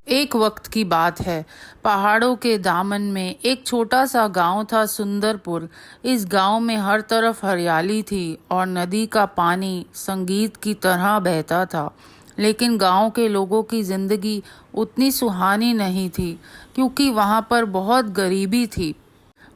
एक वक्त की बात है। पहाड़ों के दामन में एक छोटा सा गांव था, सुंदरपुर। इस गांव में हर तरफ हरियाली थी और नदी का पानी संगीत की तरह बहता था। लेकिन गांव के लोगों की जिंदगी उतनी सुहानी नहीं थी, क्योंकि वहां पर बहुत गरीबी थी।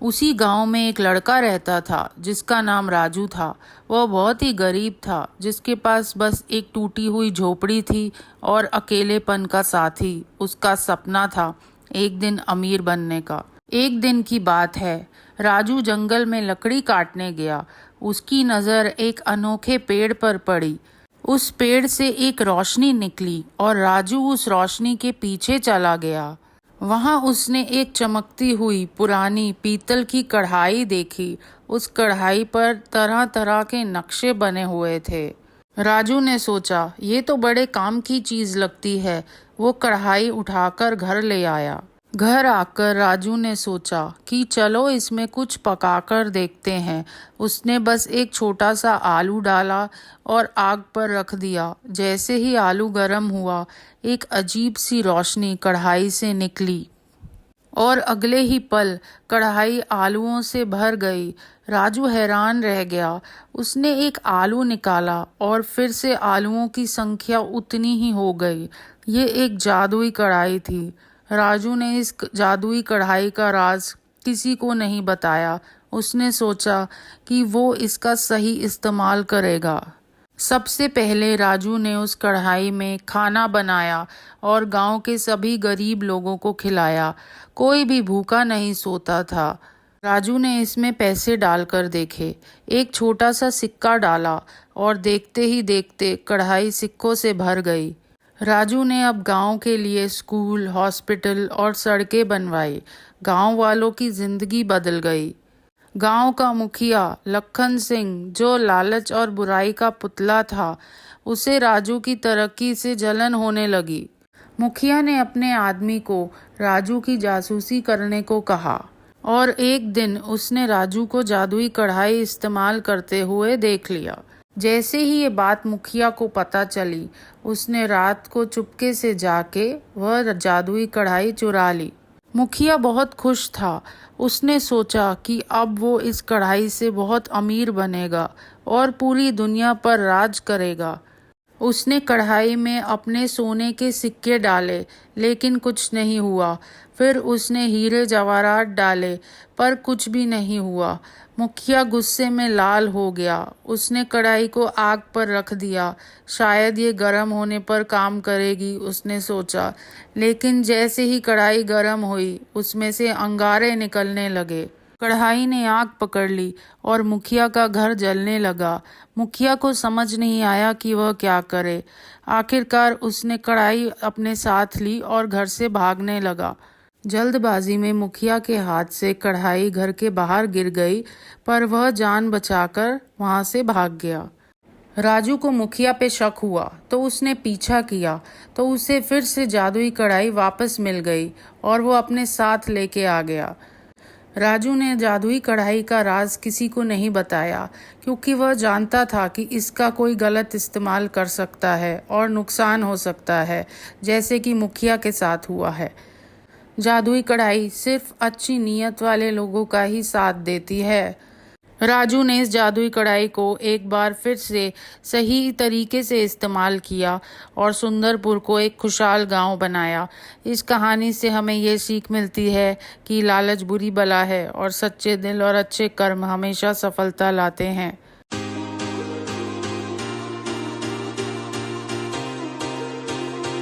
उसी गांव में एक लड़का रहता था जिसका नाम राजू था। वह बहुत ही गरीब था, जिसके पास बस एक टूटी हुई झोपड़ी थी और अकेलेपन का साथी। उसका सपना था एक दिन अमीर बनने का। एक दिन की बात है, राजू जंगल में लकड़ी काटने गया। उसकी नज़र एक अनोखे पेड़ पर पड़ी। उस पेड़ से एक रोशनी निकली और राजू उस रोशनी के पीछे चला गया। वहां उसने एक चमकती हुई पुरानी पीतल की कढ़ाई देखी। उस कढ़ाई पर तरह तरह के नक्शे बने हुए थे। राजू ने सोचा, ये तो बड़े काम की चीज लगती है। वो कढ़ाई उठाकर घर ले आया। घर आकर राजू ने सोचा कि चलो इसमें कुछ पकाकर देखते हैं। उसने बस एक छोटा सा आलू डाला और आग पर रख दिया। जैसे ही आलू गर्म हुआ, एक अजीब सी रोशनी कढ़ाई से निकली और अगले ही पल कढ़ाई आलूओं से भर गई। राजू हैरान रह गया। उसने एक आलू निकाला और फिर से आलूओं की संख्या उतनी ही हो गई। ये एक जादुई कढ़ाई थी। राजू ने इस जादुई कढ़ाई का राज किसी को नहीं बताया। उसने सोचा कि वो इसका सही इस्तेमाल करेगा। सबसे पहले राजू ने उस कढ़ाई में खाना बनाया और गांव के सभी गरीब लोगों को खिलाया। कोई भी भूखा नहीं सोता था। राजू ने इसमें पैसे डालकर देखे। एक छोटा सा सिक्का डाला और देखते ही देखते कढ़ाई सिक्कों से भर गई। राजू ने अब गांव के लिए स्कूल, हॉस्पिटल और सड़कें बनवाई। गांव वालों की जिंदगी बदल गई। गांव का मुखिया लखन सिंह, जो लालच और बुराई का पुतला था, उसे राजू की तरक्की से जलन होने लगी। मुखिया ने अपने आदमी को राजू की जासूसी करने को कहा और एक दिन उसने राजू को जादुई कढ़ाई इस्तेमाल करते हुए देख लिया। जैसे ही ये बात मुखिया को पता चली, उसने रात को चुपके से जाके वह जादुई कढ़ाई चुरा ली। मुखिया बहुत खुश था। उसने सोचा कि अब वो इस कढ़ाई से बहुत अमीर बनेगा और पूरी दुनिया पर राज करेगा। उसने कढ़ाई में अपने सोने के सिक्के डाले, लेकिन कुछ नहीं हुआ। फिर उसने हीरे जवाहरात डाले, पर कुछ भी नहीं हुआ। मुखिया गुस्से में लाल हो गया। उसने कढ़ाई को आग पर रख दिया। शायद ये गर्म होने पर काम करेगी, उसने सोचा। लेकिन जैसे ही कढ़ाई गर्म हुई, उसमें से अंगारे निकलने लगे। कढ़ाई ने आग पकड़ ली और मुखिया का घर जलने लगा। मुखिया को समझ नहीं आया कि वह क्या करे। आखिरकार उसने कढ़ाई अपने साथ ली और घर से भागने लगा। जल्दबाजी में मुखिया के हाथ से कढ़ाई घर के बाहर गिर गई, पर वह जान बचाकर वहां से भाग गया। राजू को मुखिया पे शक हुआ, तो उसने पीछा किया, तो उसे फिर से जादुई कढ़ाई वापस मिल गई और वो अपने साथ लेके आ गया। राजू ने जादुई कढ़ाई का राज किसी को नहीं बताया, क्योंकि वह जानता था कि इसका कोई गलत इस्तेमाल कर सकता है और नुकसान हो सकता है, जैसे कि मुखिया के साथ हुआ है। जादुई कढ़ाई सिर्फ अच्छी नीयत वाले लोगों का ही साथ देती है। राजू ने इस जादुई कढ़ाई को एक बार फिर से सही तरीके से इस्तेमाल किया और सुंदरपुर को एक खुशहाल गांव बनाया। इस कहानी से हमें ये सीख मिलती है कि लालच बुरी बला है और सच्चे दिल और अच्छे कर्म हमेशा सफलता लाते हैं।